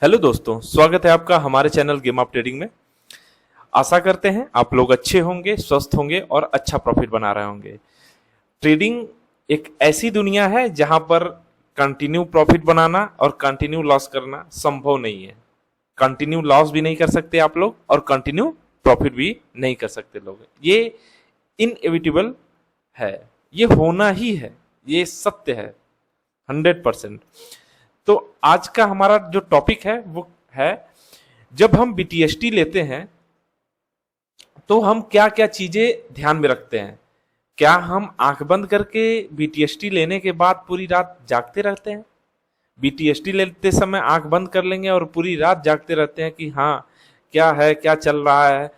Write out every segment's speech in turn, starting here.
Hello दोस्तों, स्वागत है आपका हमारे चैनल गेम ऑफ ट्रेडिंग में। आशा करते हैं आप लोग अच्छे होंगे, स्वस्थ होंगे और अच्छा प्रॉफिट बना रहे होंगे। ट्रेडिंग एक ऐसी दुनिया है जहां पर कंटिन्यू प्रॉफिट बनाना और कंटिन्यू लॉस करना संभव नहीं है। कंटिन्यू लॉस भी नहीं कर सकते आप लोग और कंटिन्यू प्रॉफिट भी नहीं कर सकते लोग। ये इनएविटेबल है, ये होना ही है, ये सत्य है 100%। तो आज का हमारा जो टॉपिक है वो है, जब हम बीटीएसटी लेते हैं तो हम क्या क्या चीजें ध्यान में रखते हैं। क्या हम आंख बंद करके बीटीएसटी लेने के बाद पूरी रात जागते रहते हैं? बीटीएसटी लेते समय आंख बंद कर लेंगे और पूरी रात जागते रहते हैं कि हाँ क्या है, क्या चल रहा है।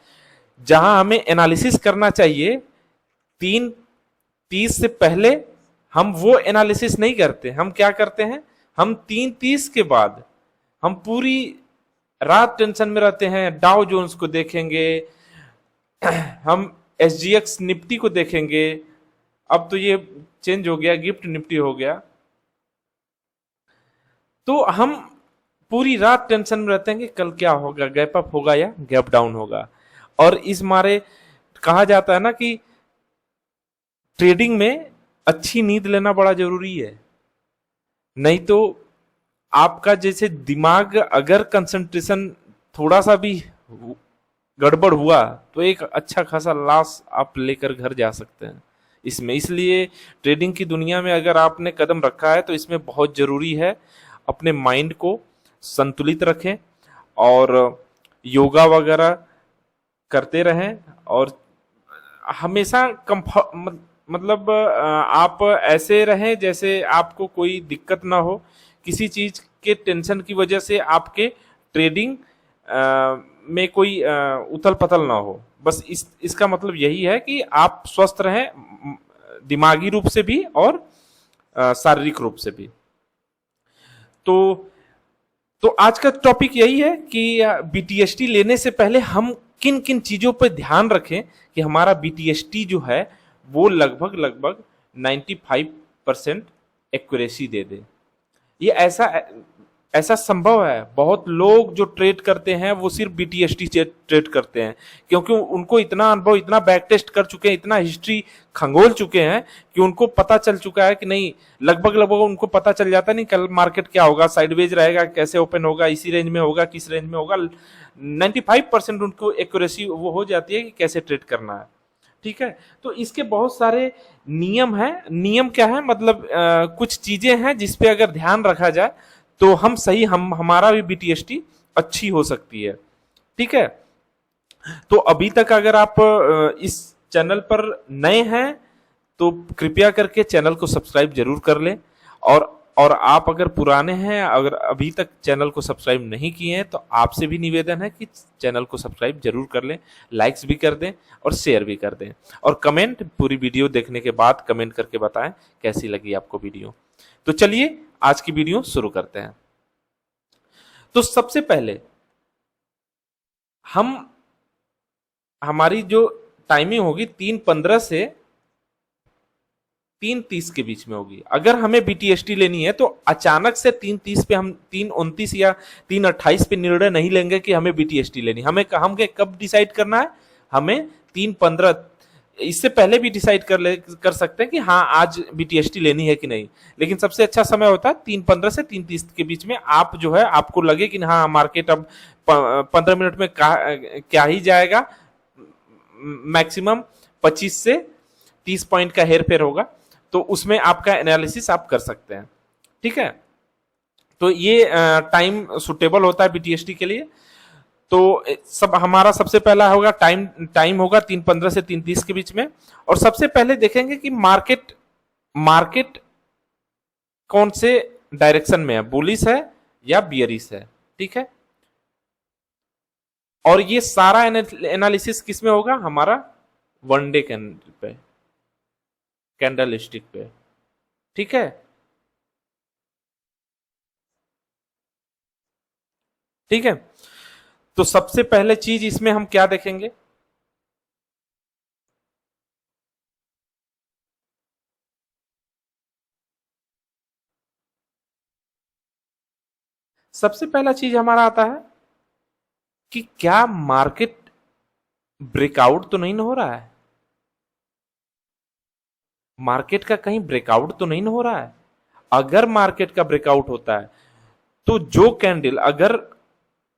जहां हमें एनालिसिस करना चाहिए 3:30 से पहले, हम वो एनालिसिस नहीं करते। हम क्या करते हैं, हम 3:30 के बाद हम पूरी रात टेंशन में रहते हैं। डाउ जोन्स को देखेंगे, हम एसजीएक्स निफ्टी को देखेंगे। अब तो ये चेंज हो गया, गिफ्ट निफ्टी हो गया। तो हम पूरी रात टेंशन में रहते हैं कि कल क्या होगा, गैप अप होगा या गैप डाउन होगा। और इस मारे कहा जाता है ना कि ट्रेडिंग में अच्छी नींद लेना बड़ा जरूरी है। नहीं तो आपका जैसे दिमाग अगर कंसंट्रेशन थोड़ा सा भी गड़बड़ हुआ तो एक अच्छा खासा लॉस आप लेकर घर जा सकते हैं इसमें। इसलिए ट्रेडिंग की दुनिया में अगर आपने कदम रखा है तो इसमें बहुत जरूरी है अपने माइंड को संतुलित रखें और योगा वगैरह करते रहें। और हमेशा मतलब आप ऐसे रहें जैसे आपको कोई दिक्कत ना हो, किसी चीज के टेंशन की वजह से आपके ट्रेडिंग में कोई उथल पथल ना हो। बस इसका मतलब यही है कि आप स्वस्थ रहें, दिमागी रूप से भी और शारीरिक रूप से भी। तो तो आज का टॉपिक यही है कि बीटीएसटी लेने से पहले हम किन किन चीजों पर ध्यान रखें कि हमारा बीटीएसटी जो है वो लगभग लगभग 95% एक्यूरेसी दे दे। ये ऐसा ऐसा संभव है। बहुत लोग जो ट्रेड करते हैं वो सिर्फ बीटीएसटी से ट्रेड करते हैं, क्योंकि उनको इतना अनुभव, इतना बैक टेस्ट कर चुके हैं, इतना हिस्ट्री खंगोल चुके हैं कि उनको पता चल चुका है कि नहीं, लगभग लगभग उनको पता चल जाता है नहीं कल मार्केट क्या होगा, साइडवेज रहेगा, कैसे ओपन होगा, इसी रेंज में होगा, किस रेंज में होगा। 95% उनको एक्यूरेसी वो हो जाती है कि कैसे ट्रेड करना है। ठीक है, तो इसके बहुत सारे नियम हैं। नियम क्या है, मतलब कुछ चीजें हैं जिसपे अगर ध्यान रखा जाए तो हम सही, हम हमारा भी बीटीएसटी अच्छी हो सकती है। ठीक है, तो अभी तक अगर आप इस चैनल पर नए हैं तो कृपया करके चैनल को सब्सक्राइब जरूर कर लें। और आप अगर पुराने हैं, अगर अभी तक चैनल को सब्सक्राइब नहीं किए हैं, तो आपसे भी निवेदन है कि चैनल को सब्सक्राइब जरूर कर लें, लाइक्स भी कर दें और शेयर भी कर दें। और कमेंट, पूरी वीडियो देखने के बाद कमेंट करके बताएं कैसी लगी आपको वीडियो। तो चलिए आज की वीडियो शुरू करते हैं। तो सबसे पहले हम, हमारी जो टाइमिंग होगी 3:15 से 3:30 के बीच में होगी। अगर हमें बीटीएसटी लेनी है तो अचानक से 3:30 पे, हम 3:29 या 3:28 पे निर्णय नहीं लेंगे कि हमें बीटीएसटी लेनी। हमें हम कब डिसाइड करना है, हमें 3:15, इससे पहले भी डिसाइड कर सकते हैं कि हाँ आज बीटीएसटी लेनी है कि नहीं। लेकिन सबसे अच्छा समय होता है 3:15 से 3:30 के बीच में। आप जो है, आपको लगे कि हाँ मार्केट अब 15 मिनट में क्या ही जाएगा, मैक्सिमम 25 से 30 पॉइंट का हेर फेर होगा, तो उसमें आपका एनालिसिस आप कर सकते हैं। ठीक है, तो ये टाइम सुटेबल होता है बीटीएसटी के लिए। तो सब हमारा सबसे पहला होगा टाइम टाइम होगा 3:15 से 3:30 के बीच में। और सबसे पहले देखेंगे कि मार्केट मार्केट कौन से डायरेक्शन में है, बुलिश है या बियरिश है। ठीक है, और ये सारा एनालिसिस किस में होगा, हमारा वनडे कैंडल पे, कैंडल स्टिक पे। ठीक है, ठीक है, तो सबसे पहले चीज इसमें हम क्या देखेंगे, सबसे पहला चीज हमारा आता है कि क्या मार्केट ब्रेकआउट तो नहीं हो रहा है, मार्केट का कहीं ब्रेकआउट तो नहीं हो रहा है। अगर मार्केट का ब्रेकआउट होता है तो जो कैंडल अगर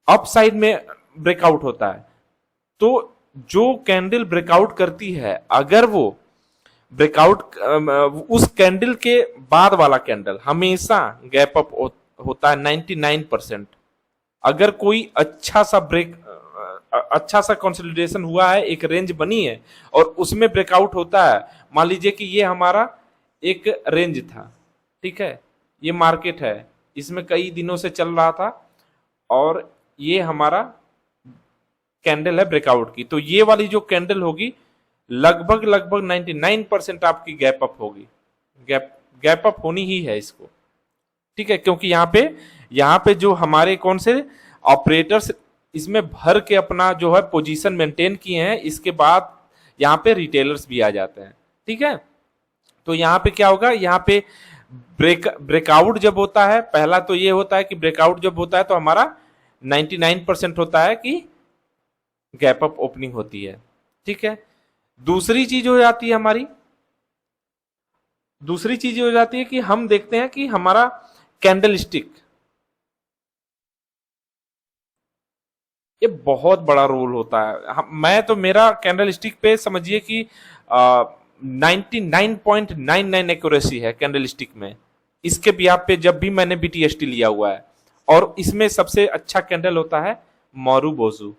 अप साइड में ब्रेकआउट होता है तो जो कैंडल ब्रेकआउट करती है अगर वो ब्रेकआउट उस कैंडल के बाद वाला कैंडल हमेशा गैप अप होता है 99%। अगर कोई अच्छा सा कंसोलिडेशन हुआ है, एक रेंज बनी है और उसमें ब्रेकआउट होता है, मान लीजिए कि ये हमारा एक रेंज था, ठीक है, ये मार्केट है, इसमें कई दिनों से चल रहा था और ये हमारा कैंडल है ब्रेकआउट की, तो ये वाली जो कैंडल होगी लगभग 99% आपकी गैप अप होगी, गैप अप होनी ही है इसको, ठीक है, क्योंकि यहाँ पे जो हमारे कौन से ऑपरेटर्स इसमें भर के अपना जो है पोजीशन मेंटेन किए हैं, इसके बाद यहाँ पे रिटेलर्स भी आ जाते हैं, ठीक है। तो यहाँ पे क्या होगा, यहाँ पे ब्रेकआउट जब होता है, पहला तो ये होता है कि ब्रेकआउट जब होता है तो हमारा 99% होता है कि गैप अप ओपनिंग होती है, ठीक है। दूसरी चीज हो जाती है कि हम देखते हैं कि हमारा कैंडल स्टिक, ये बहुत बड़ा रोल होता है। मैं तो मेरा कैंडल स्टिक पे समझिए कि 99.99 एक्यूरेसी है कैंडल स्टिक में, इसके बिहाफ पे जब भी मैंने बीटीएसटी लिया हुआ है, और इसमें सबसे अच्छा कैंडल होता है मोरुबोजू।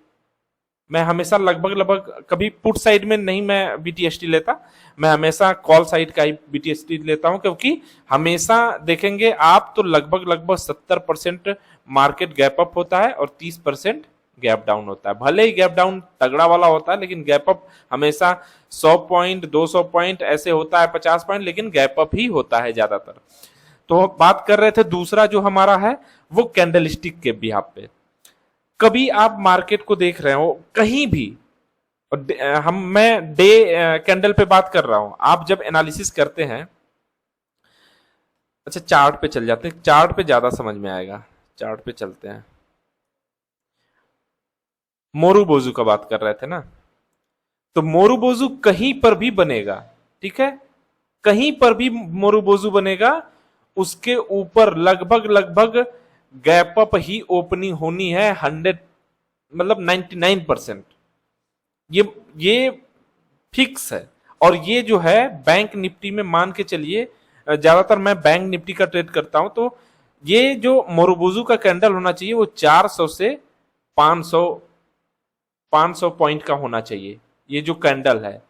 मैं हमेशा लगभग कभी पुट साइड में नहीं मैं बीटीएसटी लेता, मैं हमेशा कॉल साइड का ही बीटीएसटी लेता हूं, क्योंकि हमेशा देखेंगे आप तो लगभग 70% मार्केट गैप अप होता है और 30% गैप डाउन होता है। भले ही गैप डाउन तगड़ा वाला होता है, लेकिन गैप अप हमेशा 100 पॉइंट 200 पॉइंट ऐसे होता है, 50 पॉइंट, लेकिन गैप अप ही होता है ज्यादातर। तो बात कर रहे थे दूसरा जो हमारा है वो कैंडल स्टिक के बिहाफ पे। कभी आप मार्केट को देख रहे हो कहीं भी, मैं डे कैंडल पे बात कर रहा हूं, आप जब एनालिसिस करते हैं, अच्छा चार्ट पे चल जाते हैं, चार्ट पे ज्यादा समझ में आएगा, चार्ट पे चलते हैं। मोरुबोजू का बात कर रहे थे ना, तो मोरुबोजू कहीं पर भी बनेगा, ठीक है, कहीं पर भी मोरुबोजू बनेगा, उसके ऊपर लगभग गैप अप ही ओपनिंग होनी है 100 मतलब 99%, ये फिक्स है। और ये जो है बैंक निफ्टी में मान के चलिए, ज्यादातर मैं बैंक निफ्टी का ट्रेड करता हूं, तो ये जो मोरुबोजू का कैंडल होना चाहिए वो 400 से 500 पॉइंट का होना चाहिए, ये जो कैंडल है,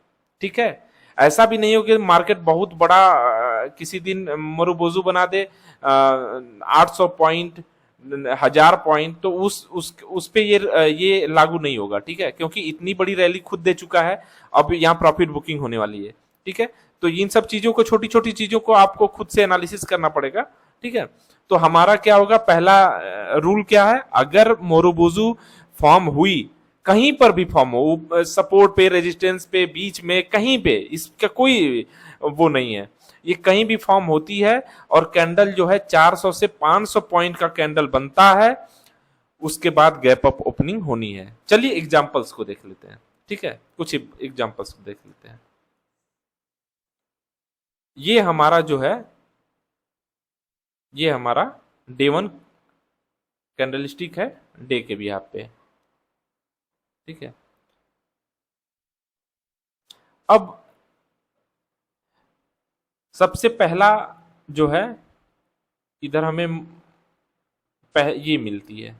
ठीक है। ऐसा भी नहीं हो कि मार्केट बहुत बड़ा किसी दिन मोरुबोजू बना दे 800 पॉइंट 1000 पॉइंट, तो उस पे ये लागू नहीं होगा, ठीक है, क्योंकि इतनी बड़ी रैली खुद दे चुका है, अब यहाँ प्रॉफिट बुकिंग होने वाली है, ठीक है। तो इन सब चीजों को, छोटी छोटी चीजों को आपको खुद से एनालिसिस करना पड़ेगा, ठीक है। तो हमारा क्या होगा, पहला रूल क्या है, अगर मोरुबोजू फॉर्म हुई, कहीं पर भी फॉर्म हो, सपोर्ट पे, रेजिस्टेंस पे, बीच में, कहीं पे, इसका कोई वो नहीं है, ये कहीं भी फॉर्म होती है और कैंडल जो है 400 से 500 पॉइंट का कैंडल बनता है, उसके बाद गैप अप ओपनिंग होनी है। चलिए एग्जांपल्स को देख लेते हैं, ठीक है, कुछ एग्जांपल्स को देख लेते हैं। ये हमारा जो है, ये हमारा डे 1 कैंडल स्टिक है, डे के भी यहाँ पे, ठीक है। अब सबसे पहला जो है, इधर हमें ये मिलती है,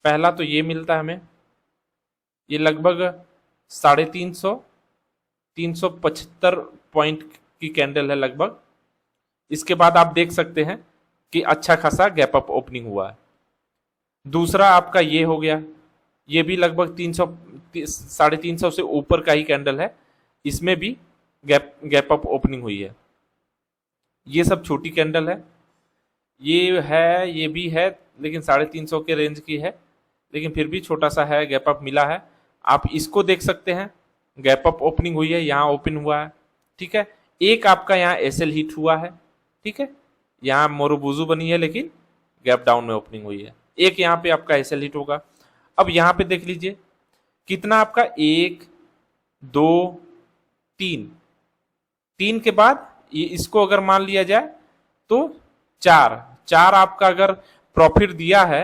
पहला तो ये मिलता है हमें, ये लगभग 350 375 पॉइंट की कैंडल है लगभग। इसके बाद आप देख सकते हैं कि अच्छा खासा गैप अप ओपनिंग हुआ है। दूसरा आपका ये हो गया, ये भी लगभग 350 से ऊपर का ही कैंडल है, इसमें भी गैप अप ओपनिंग हुई है। ये सब छोटी कैंडल है, ये है, ये भी है, लेकिन 350 के रेंज की है, लेकिन फिर भी छोटा सा है, गैप अप मिला है। आप इसको देख सकते हैं, गैप अप ओपनिंग हुई है, यहाँ ओपन हुआ है, ठीक है। एक आपका यहाँ एसएल हिट हुआ है, ठीक है, यहाँ मोरुबुजू बनी है लेकिन गैप डाउन में ओपनिंग हुई है। एक यहाँ पे आपका एसएल हिट होगा। अब यहाँ पे देख लीजिए कितना आपका, 1 2 3, 3 के बाद ये इसको अगर मान लिया जाए तो 4 4 आपका अगर प्रॉफिट दिया है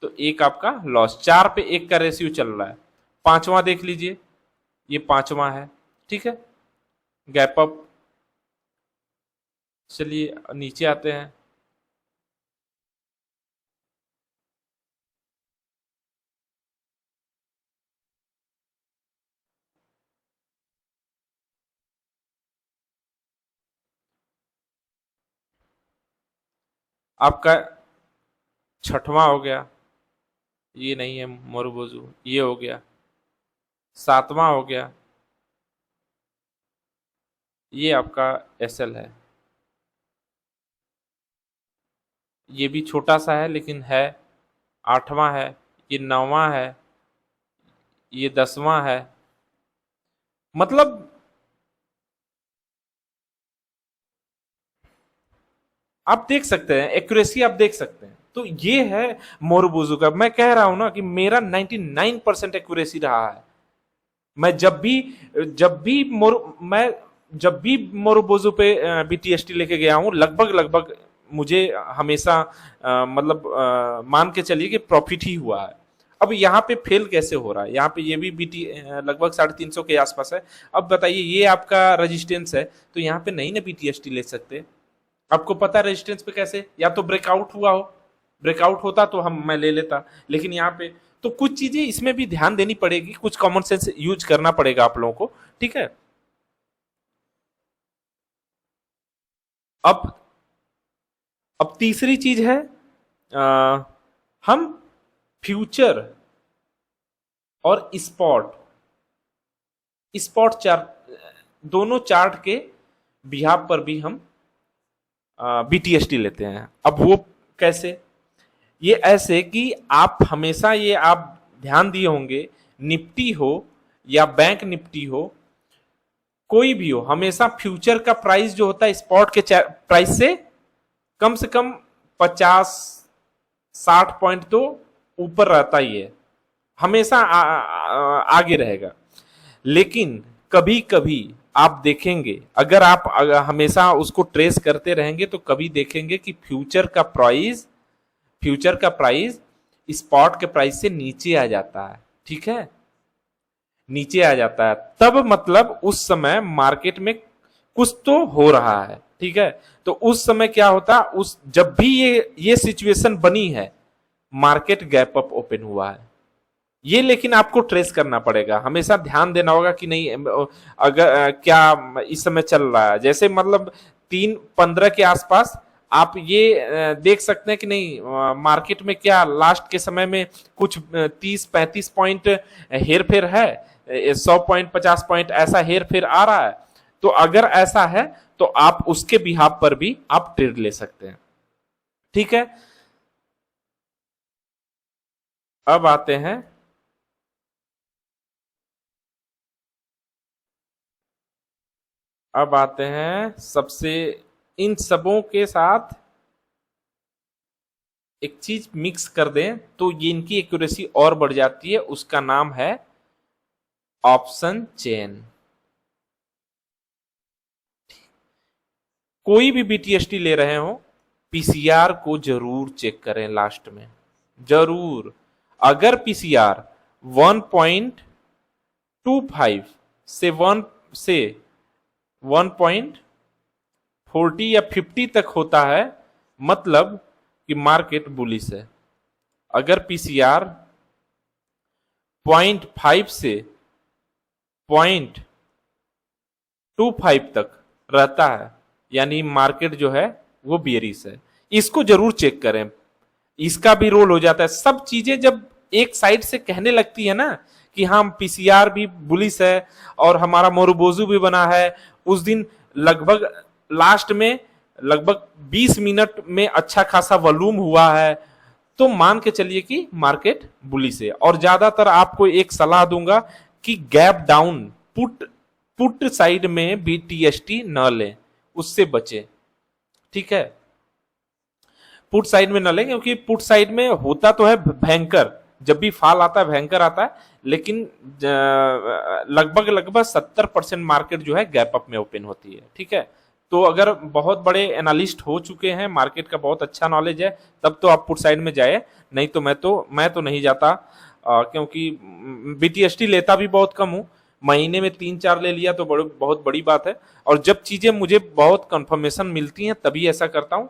तो एक आपका लॉस। 4 पे 1 का रेशियो चल रहा है। पांचवा देख लीजिए, ये पांचवा है, ठीक है, गैप अप। चलिए नीचे आते हैं। आपका छठवां हो गया, ये नहीं है मोरुबुजू, ये हो गया। सातवां हो गया, ये आपका एसएल है। ये भी छोटा सा है लेकिन है। आठवां है, ये नौवां है, ये 10वां है। मतलब आप देख सकते हैं, एक्यूरेसी आप देख सकते हैं। तो ये है मोरुबुजू का। मैं कह रहा हूं ना कि मेरा 99% एक्यूरेसी रहा है। मैं जब भी मोरुबुजू पे बीटीएसटी लेके गया हूं, लगभग लगभग मुझे हमेशा मतलब मान के चलिए कि प्रॉफिट ही हुआ है। अब यहाँ पे फेल कैसे हो रहा है? यहाँ पे ये भी बीटी लगभग 350 के आसपास है। अब बताइए, ये आपका रेजिस्टेंस है तो यहाँ पे नहीं ना बीटीएसटी ले सकते। आपको पता है रेजिस्टेंस पे कैसे, या तो ब्रेकआउट हुआ हो, ब्रेकआउट होता तो मैं ले लेता, लेकिन यहाँ पे तो कुछ चीजें इसमें भी ध्यान देनी पड़ेगी, कुछ कॉमन सेंस यूज करना पड़ेगा आप लोगों को, ठीक है। अब अब तीसरी चीज है, हम फ्यूचर और स्पॉट स्पॉट चार्ट, दोनों चार्ट के बिहाफ पर भी हम बीटीएसटी लेते हैं। अब वो कैसे? ये ऐसे कि आप हमेशा, ये आप ध्यान दिए होंगे, निफ्टी हो या बैंक निफ्टी हो, कोई भी हो, हमेशा फ्यूचर का प्राइस जो होता है स्पॉट के प्राइस से कम 50-60 पॉइंट तो ऊपर रहता ही है, हमेशा आगे रहेगा। लेकिन कभी कभी आप देखेंगे, अगर आप हमेशा उसको ट्रेस करते रहेंगे तो कभी देखेंगे कि फ्यूचर का प्राइस स्पॉट के प्राइस से नीचे आ जाता है, ठीक है, नीचे आ जाता है। तब मतलब उस समय मार्केट में कुछ तो हो रहा है, ठीक है। तो उस समय क्या होता, उस जब भी ये सिचुएशन बनी है, मार्केट गैप अप ओपन हुआ है, ये लेकिन आपको ट्रेस करना पड़ेगा, हमेशा ध्यान देना होगा कि नहीं अगर क्या इस समय चल रहा है। जैसे मतलब 3:15 के आसपास आप ये देख सकते हैं कि नहीं मार्केट में क्या लास्ट के समय में कुछ 30-35 पॉइंट हेर फेर है, 100 पॉइंट 50 पॉइंट ऐसा हेर फेर आ रहा है। तो अगर ऐसा है तो आप उसके बिहाफ पर भी आप ट्रेड ले सकते हैं, ठीक है। अब आते हैं सबसे, इन सबों के साथ एक चीज मिक्स कर दें तो ये इनकी एक्यूरेसी और बढ़ जाती है, उसका नाम है ऑप्शन चेन। कोई भी बीटीएसटी ले रहे हो, पीसीआर को जरूर चेक करें लास्ट में, जरूर। अगर पीसीआर 1.25 से 1.40 या 50 तक होता है, मतलब कि मार्केट बुलिश है। अगर पीसीआर 0.5 से 0.25 तक रहता है, यानी मार्केट जो है वो बेयरिश है। इसको जरूर चेक करें, इसका भी रोल हो जाता है। सब चीजें जब एक साइड से कहने लगती है ना कि हाँ पीसीआर भी बुलिश है और हमारा मोरुबुजू भी बना है, उस दिन लगभग लास्ट में लगभग 20 मिनट में अच्छा खासा वॉल्यूम हुआ है, तो मान के चलिए कि मार्केट बुलिश है। और ज्यादातर आपको एक सलाह दूंगा कि गैप डाउन पुट साइड में बीटीएसटी न लें, उससे बचे, ठीक है, पुट साइड में न लें, क्योंकि पुट साइड में होता तो है भयंकर, जब भी फॉल आता है भयंकर आता है, लेकिन लगभग लगभग 70% मार्केट जो है गैप अप में ओपन होती है। ठीक है, तो अगर बहुत बड़े एनालिस्ट हो चुके हैं, मार्केट का बहुत अच्छा नॉलेज है, तब तो आप पुट साइड में जाए, नहीं तो मैं तो नहीं जाता, क्योंकि बीटीएसटी लेता भी बहुत कम हूं, महीने में 3-4 ले लिया तो बहुत बड़ी बात है। और जब चीजें मुझे बहुत कंफर्मेशन मिलती हैं तभी ऐसा करता हूं,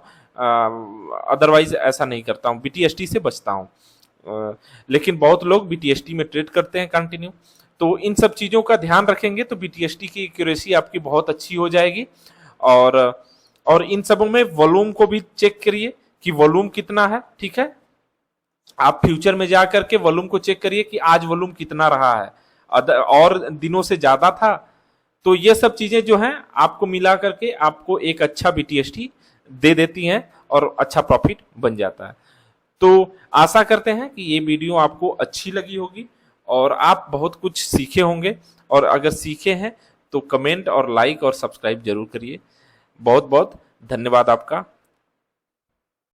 अदरवाइज ऐसा नहीं करता हूं, बीटीएसटी से बचता हूं। लेकिन बहुत लोग बीटीएसटी में ट्रेड करते हैं कंटिन्यू, तो इन सब चीजों का ध्यान रखेंगे तो बीटीएसटी की एक्यूरेसी आपकी बहुत अच्छी हो जाएगी। और इन सबों में वॉल्यूम को भी चेक करिए कि वॉल्यूम कितना है। ठीक है, आप फ्यूचर में जा करके वॉल्यूम को चेक करिए कि आज वॉल्यूम कितना रहा है, और दिनों से ज्यादा था, तो ये सब चीजें जो हैं आपको मिला करके आपको एक अच्छा बीटीएसटी दे देती हैं और अच्छा प्रॉफिट बन जाता है। तो आशा करते हैं कि ये वीडियो आपको अच्छी लगी होगी और आप बहुत कुछ सीखे होंगे, और अगर सीखे हैं तो कमेंट और लाइक और सब्सक्राइब जरूर करिए। बहुत बहुत धन्यवाद आपका।